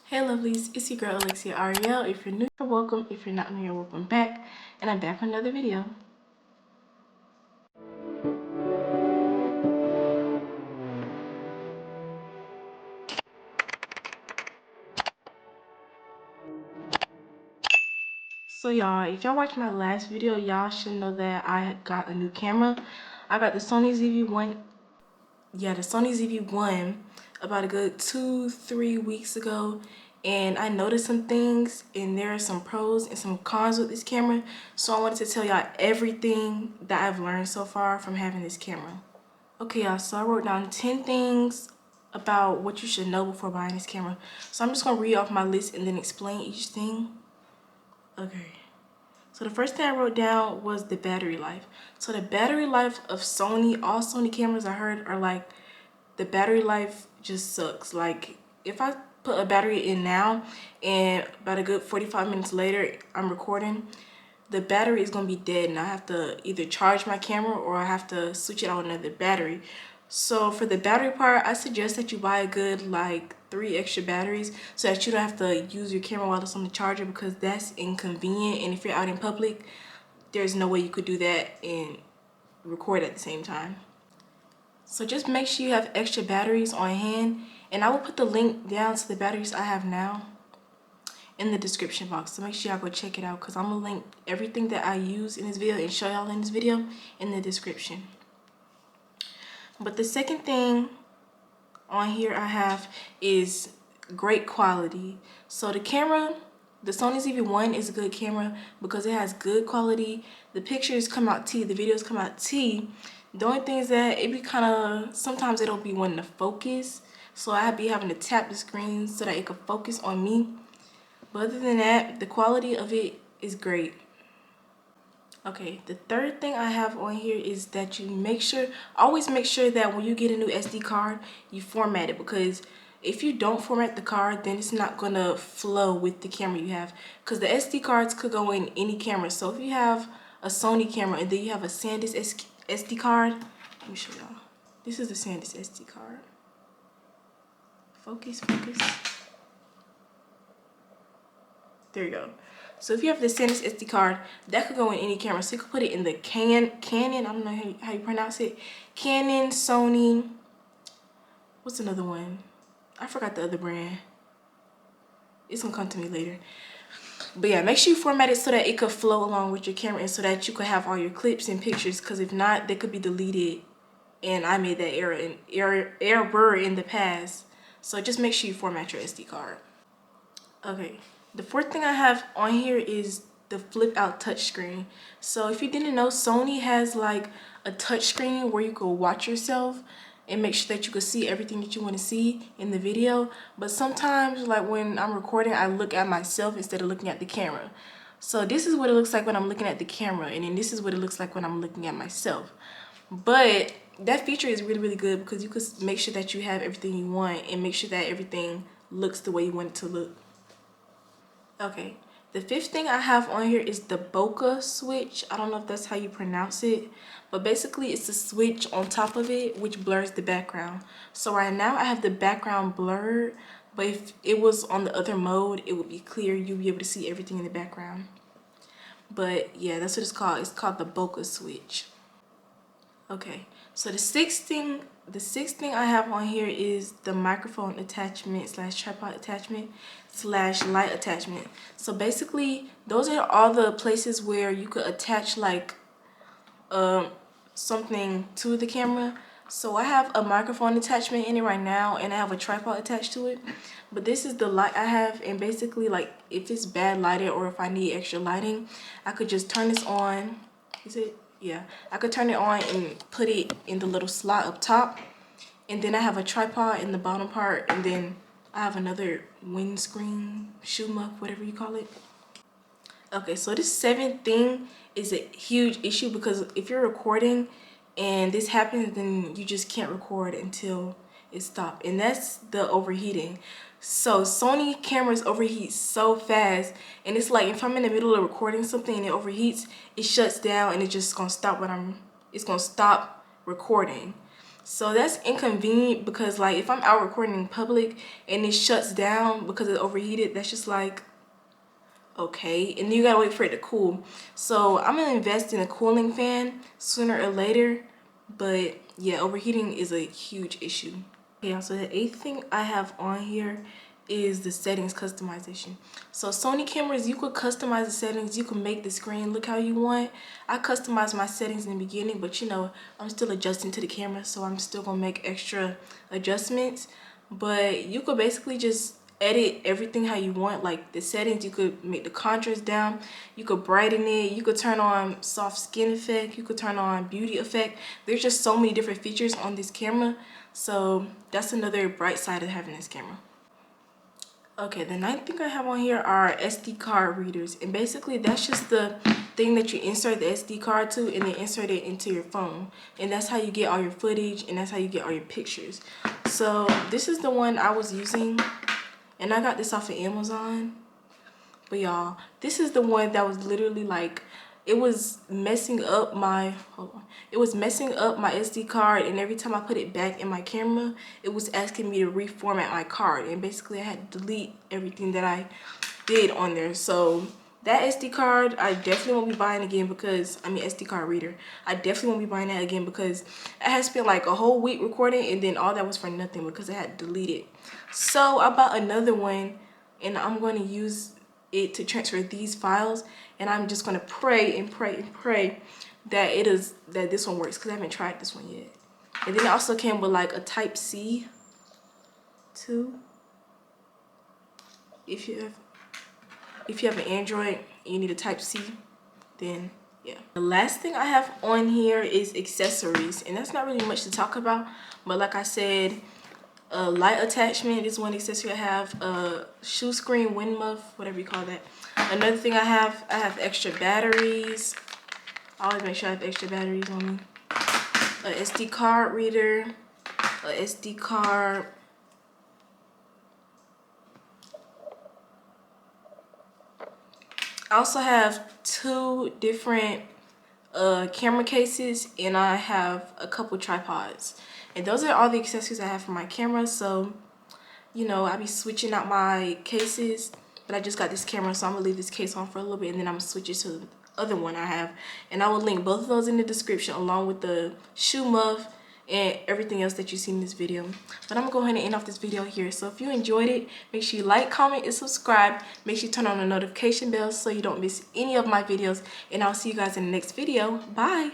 Hey lovelies, it's your girl Alexiaarielle. If you're new, you're welcome. If you're not new, you're welcome back. And I'm back with another video. So y'all, if y'all watched my last video, y'all should know that I got a new camera. I got the Sony ZV-1. Yeah, the Sony ZV-1 about a good 2-3 weeks ago. And I noticed some things, and there are some pros and some cons with this camera. So I wanted to tell y'all everything that I've learned so far from having this camera. Okay, y'all, so I wrote down 10 things about what you should know before buying this camera. So I'm just gonna read off my list and then explain each thing. Okay. So the first thing I wrote down was the battery life. So the battery life of Sony, all Sony cameras I heard are like, the battery life just sucks. Like, if I put a battery in now and about a good 45 minutes later I'm recording, the battery is gonna be dead and I have to either charge my camera or I have to switch it on another battery. So for the battery part, I suggest that you buy a good like 3 extra batteries so that you don't have to use your camera while it's on the charger, because that's inconvenient, and if you're out in public, there's no way you could do that and record at the same time. So just make sure you have extra batteries on hand, and I will put the link down to the batteries I have now in the description box, so make sure y'all go check it out, because I'm gonna link everything that I use in this video and show y'all in this video in the description. But the second thing on here I have is great quality. So the camera, the Sony ZV-1 is a good camera because it has good quality. The pictures come out T, the videos come out T. The only thing is that it be kind of, sometimes it don't be wanting to focus, so I be having to tap the screen so that it could focus on me. But other than that, the quality of it is great. Okay, the third thing I have on here is that you always make sure that when you get a new SD card, you format it, because if you don't format the card, then it's not gonna flow with the camera you have, because the SD cards could go in any camera. So if you have a Sony camera and then you have a SanDisk SD card, let me show y'all. This is the SanDisk SD card. Focus. There you go. So if you have the SanDisk SD card, that could go in any camera. So you could put it in the Canon, I don't know how you pronounce it. Canon, Sony, what's another one? I forgot the other brand. It's gonna come to me later. But yeah, make sure you format it so that it could flow along with your camera and so that you could have all your clips and pictures, because if not, they could be deleted. And I made that error in the past. So just make sure you format your SD card. Okay, the fourth thing I have on here is the flip out touchscreen. So if you didn't know, Sony has like a touchscreen where you could watch yourself and make sure that you can see everything that you want to see in the video. But sometimes, like when I'm recording, I look at myself instead of looking at the camera. So this is what it looks like when I'm looking at the camera, and then this is what it looks like when I'm looking at myself. But that feature is really good because you could make sure that you have everything you want and make sure that everything looks the way you want it to look. Okay, the fifth thing I have on here is the bokeh switch. I don't know if that's how you pronounce it, but basically it's a switch on top of it which blurs the background. So right now I have the background blurred, but if it was on the other mode, it would be clear. You'll be able to see everything in the background. But yeah, that's what it's called. It's called the bokeh switch. Okay, so the sixth thing I have on here is the microphone attachment / tripod attachment / light attachment. So basically, those are all the places where you could attach like something to the camera. So I have a microphone attachment in it right now, and I have a tripod attached to it. But this is the light I have, and basically, like, if it's bad lighted or if I need extra lighting, I could just turn this on. Is it? Yeah, I could turn it on and put it in the little slot up top, and then I have a tripod in the bottom part, and then I have another windscreen, shoe muff, whatever you call it. Okay, so this seventh thing is a huge issue, because if you're recording and this happens, then you just can't record until it stops, and that's the overheating. So Sony cameras overheat so fast, and it's like if I'm in the middle of recording something and it overheats, it shuts down and it's just gonna stop it's gonna stop recording. So that's inconvenient because like if I'm out recording in public and it shuts down because it's overheated, that's just like, okay. And then you gotta wait for it to cool. So I'm gonna invest in a cooling fan sooner or later. But yeah, overheating is a huge issue. Yeah, so the 8th thing I have on here is the settings customization. So Sony cameras, you could customize the settings. You can make the screen look how you want. I customized my settings in the beginning, but you know, I'm still adjusting to the camera, so I'm still gonna make extra adjustments. But you could basically just edit everything how you want. Like the settings, you could make the contrast down, you could brighten it, you could turn on soft skin effect, you could turn on beauty effect. There's just so many different features on this camera, so that's another bright side of having this camera. Okay, the 9th thing I have on here are SD card readers, and basically that's just the thing that you insert the SD card to and then insert it into your phone, and that's how you get all your footage and that's how you get all your pictures. So this is the one I was using, and I got this off of Amazon. But y'all, this is the one that was literally like, it was messing up my, it was messing up my SD card, and every time I put it back in my camera, it was asking me to reformat my card, and basically I had to delete everything that I did on there. So that SD card, I definitely won't be buying again because, I mean SD card reader, I definitely won't be buying that again because I had spent like a whole week recording, and then all that was for nothing because I had to delete it. So I bought another one, and I'm going to use it to transfer these files, and I'm just going to pray and pray and pray that this one works because I haven't tried this one yet. And then it also came with like a Type-C too. If you have an Android and you need a Type-C, then yeah. The last thing I have on here is accessories, and that's not really much to talk about, but like I said, a light attachment is one accessory I have, a shoe screen, wind muff, whatever you call that. Another thing I have extra batteries. I always make sure I have extra batteries on me. A SD card reader, a SD card. I also have 2 different camera cases, and I have a couple tripods. And those are all the accessories I have for my camera. So, you know, I be switching out my cases, but I just got this camera, so I'm gonna leave this case on for a little bit, and then I'm gonna switch it to the other one I have. And I will link both of those in the description along with the shoe muff and everything else that you see in this video. But I'm gonna go ahead and end off this video here. So if you enjoyed it, make sure you like, comment, and subscribe. Make sure you turn on the notification bell so you don't miss any of my videos, and I'll see you guys in the next video. Bye.